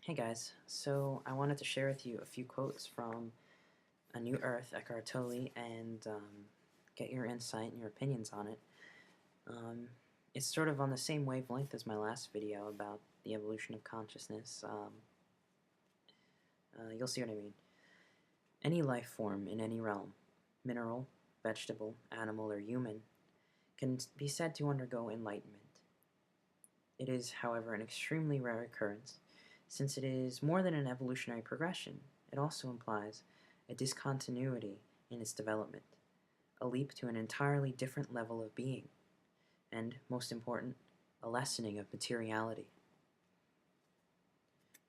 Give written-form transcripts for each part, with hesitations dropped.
Hey guys, so I wanted to share with you a few quotes from A New Earth, Eckhart Tolle, and get your insight and your opinions on it. Um, it's sort of on the same wavelength as my last video about the evolution of consciousness. You'll see what I mean. Any life form in any realm, mineral, vegetable, animal, or human, can be said to undergo enlightenment. It is, however, an extremely rare occurrence, since it is more than an evolutionary progression. It also implies a discontinuity in its development, a leap to an entirely different level of being, and, most important, a lessening of materiality.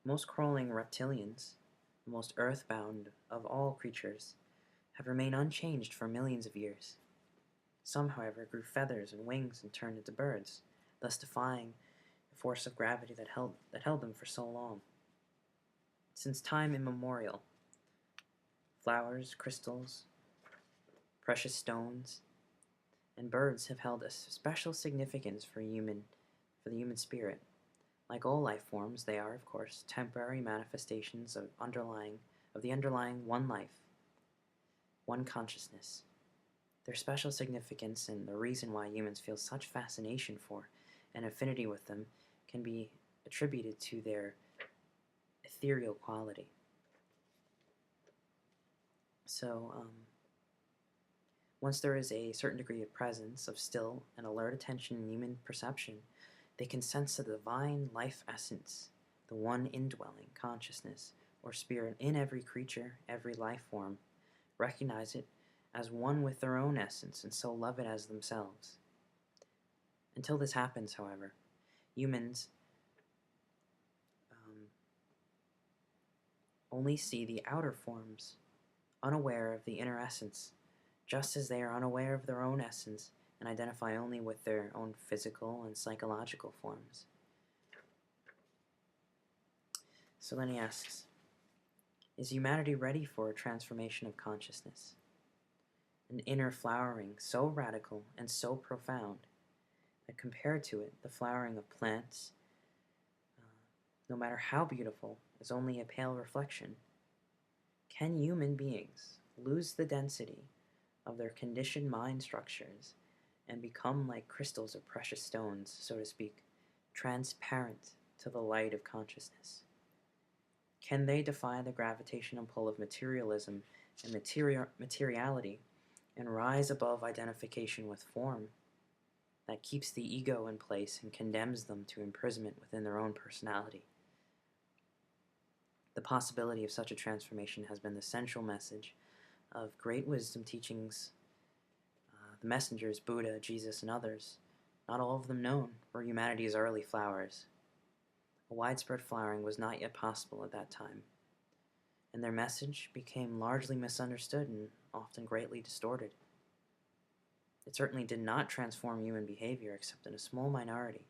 Most crawling reptilians, the most earthbound of all creatures, have remained unchanged for millions of years. Some, however, grew feathers and wings and turned into birds, thus defying the force of gravity that held them for so long. Since time immemorial, flowers, crystals, precious stones, and birds have held a special significance for the human spirit. Like all life forms, they are, of course, temporary manifestations of the underlying one life, one consciousness. Their special significance and the reason why humans feel such fascination for and affinity with them can be attributed to their ethereal quality. So, once there is a certain degree of presence of still and alert attention in human perception, they can sense the divine life essence, the one indwelling consciousness or spirit in every creature, every life form, recognize it as one with their own essence and so love it as themselves. Until this happens, however, humans only see the outer forms, unaware of the inner essence, just as they are unaware of their own essence and identify only with their own physical and psychological forms. So then he asks, is humanity ready for a transformation of consciousness? An inner flowering so radical and so profound that compared to it, the flowering of plants, no matter how beautiful, is only a pale reflection. Can human beings lose the density of their conditioned mind structures and become like crystals or precious stones, so to speak, transparent to the light of consciousness? Can they defy the gravitational pull of materialism and materiality and rise above identification with form that keeps the ego in place and condemns them to imprisonment within their own personality? The possibility of such a transformation has been the central message of great wisdom teachings, the messengers, Buddha, Jesus, and others, not all of them known, were humanity's early flowers. A widespread flowering was not yet possible at that time, and their message became largely misunderstood and often greatly distorted. It certainly did not transform human behavior except in a small minority.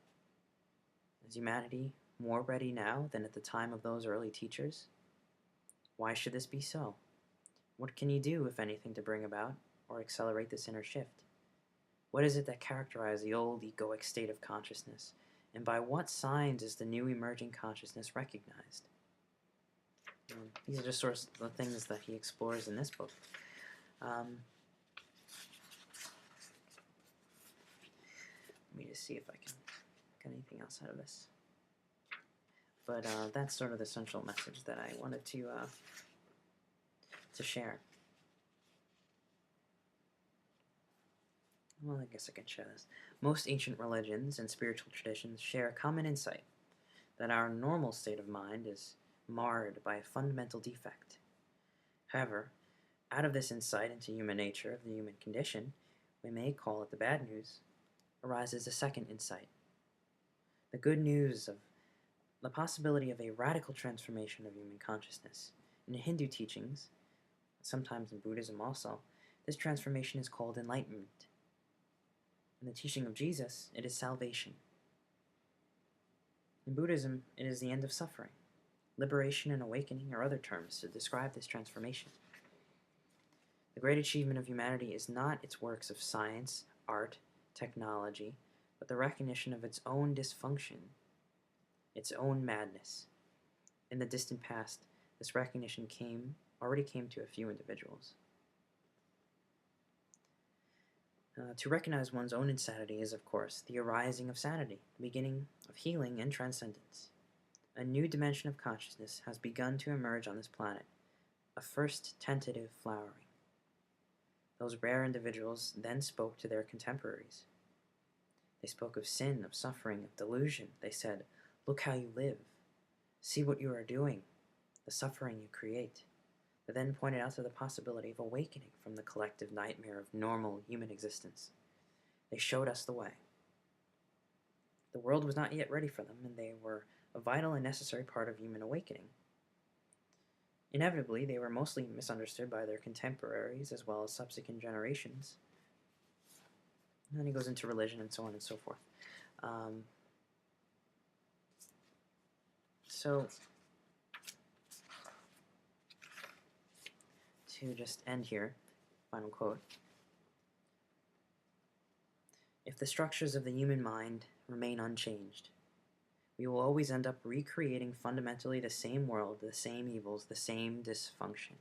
Is humanity more ready now than at the time of those early teachers? Why should this be so? What can you do, if anything, to bring about or accelerate this inner shift? What is it that characterized the old egoic state of consciousness, and by what signs is the new emerging consciousness recognized? These are just sort of the things that he explores in this book. Let me just see if I can get anything else out of this. But that's sort of the central message that I wanted to share. Well, I guess I can share this. Most ancient religions and spiritual traditions share a common insight that our normal state of mind is marred by a fundamental defect. However, out of this insight into human nature, of the human condition, we may call it the bad news, arises a second insight. The good news of the possibility of a radical transformation of human consciousness. In Hindu teachings, sometimes in Buddhism also, this transformation is called enlightenment. In the teaching of Jesus, it is salvation. In Buddhism, it is the end of suffering. Liberation and awakening are other terms to describe this transformation. The great achievement of humanity is not its works of science, art, technology, but the recognition of its own dysfunction, its own madness. In the distant past, this recognition already came to a few individuals. To recognize one's own insanity is, of course, the arising of sanity, the beginning of healing and transcendence. A new dimension of consciousness has begun to emerge on this planet, a first tentative flowering. Those rare individuals then spoke to their contemporaries. They spoke of sin, of suffering, of delusion. They said, "Look how you live. See what you are doing, the suffering you create." They then pointed out to the possibility of awakening from the collective nightmare of normal human existence. They showed us the way. The world was not yet ready for them, and they were a vital and necessary part of human awakening. Inevitably, they were mostly misunderstood by their contemporaries as well as subsequent generations. And then he goes into religion and so on and so forth. So, to just end here, final quote. If the structures of the human mind remain unchanged, we will always end up recreating fundamentally the same world, the same evils, the same dysfunction.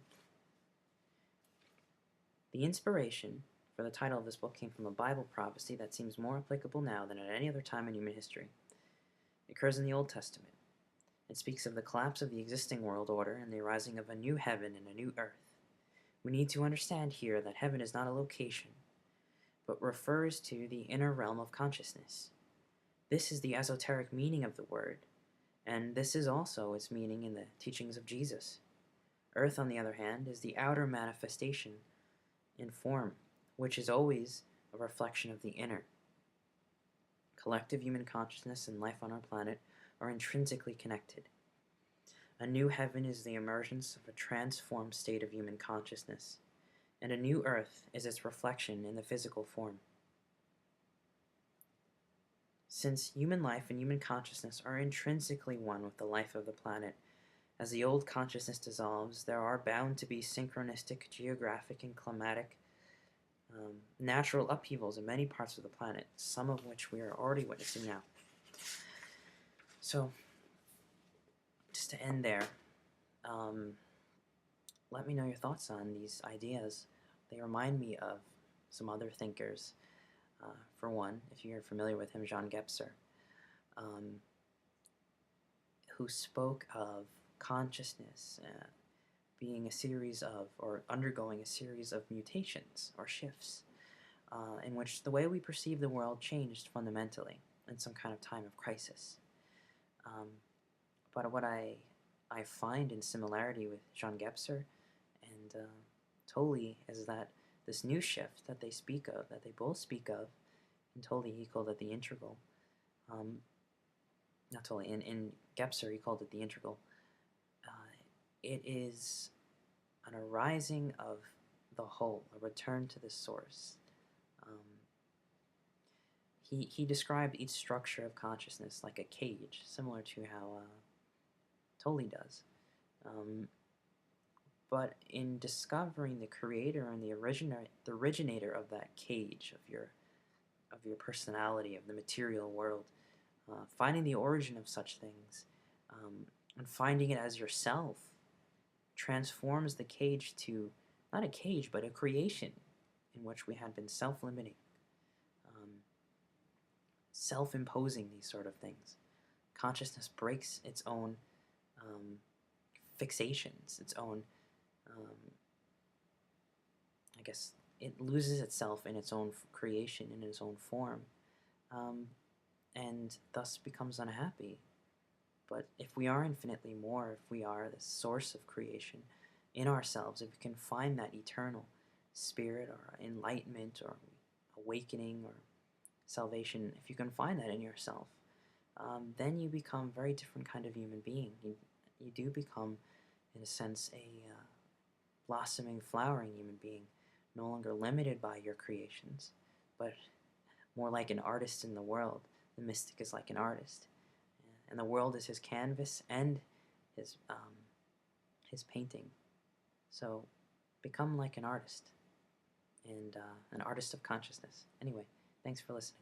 The inspiration for the title of this book came from a Bible prophecy that seems more applicable now than at any other time in human history. It occurs in the Old Testament. It speaks of the collapse of the existing world order and the arising of a new heaven and a new earth. We need to understand here that heaven is not a location, but refers to the inner realm of consciousness. This is the esoteric meaning of the word, and this is also its meaning in the teachings of Jesus. Earth, on the other hand, is the outer manifestation in form, which is always a reflection of the inner. Collective human consciousness and life on our planet are intrinsically connected. A new heaven is the emergence of a transformed state of human consciousness, and a new earth is its reflection in the physical form. Since human life and human consciousness are intrinsically one with the life of the planet, as the old consciousness dissolves, there are bound to be synchronistic, geographic, and climatic natural upheavals in many parts of the planet, some of which we are already witnessing now. So, just to end there, let me know your thoughts on these ideas. They remind me of some other thinkers. For one, if you're familiar with him, Jean Gebser, who spoke of consciousness being a series of, or undergoing a series of mutations or shifts, in which the way we perceive the world changed fundamentally in some kind of time of crisis. But what I find in similarity with Jean Gebser and Tolle is that this new shift that they speak of, that they both speak of, in Tolle he called it the integral, not Tolle, in Gebser he called it the integral. It is an arising of the whole, a return to the source. He described each structure of consciousness like a cage, similar to how Tolle does. But in discovering the creator and the originator of that cage of your personality, of the material world, finding the origin of such things, and finding it as yourself, transforms the cage to not a cage, but a creation in which we had been self-limiting, self-imposing these sort of things. Consciousness breaks its own fixations, its own, I guess, it loses itself in its own creation, in its own form, and thus becomes unhappy. But if we are infinitely more, if we are the source of creation in ourselves, if we can find that eternal spirit or enlightenment or awakening or salvation, if you can find that in yourself, then you become a very different kind of human being. You do become, in a sense, a blossoming, flowering human being, no longer limited by your creations, but more like an artist in the world. The mystic is like an artist, and the world is his canvas and his painting. So become like an artist, and an artist of consciousness. Anyway, thanks for listening.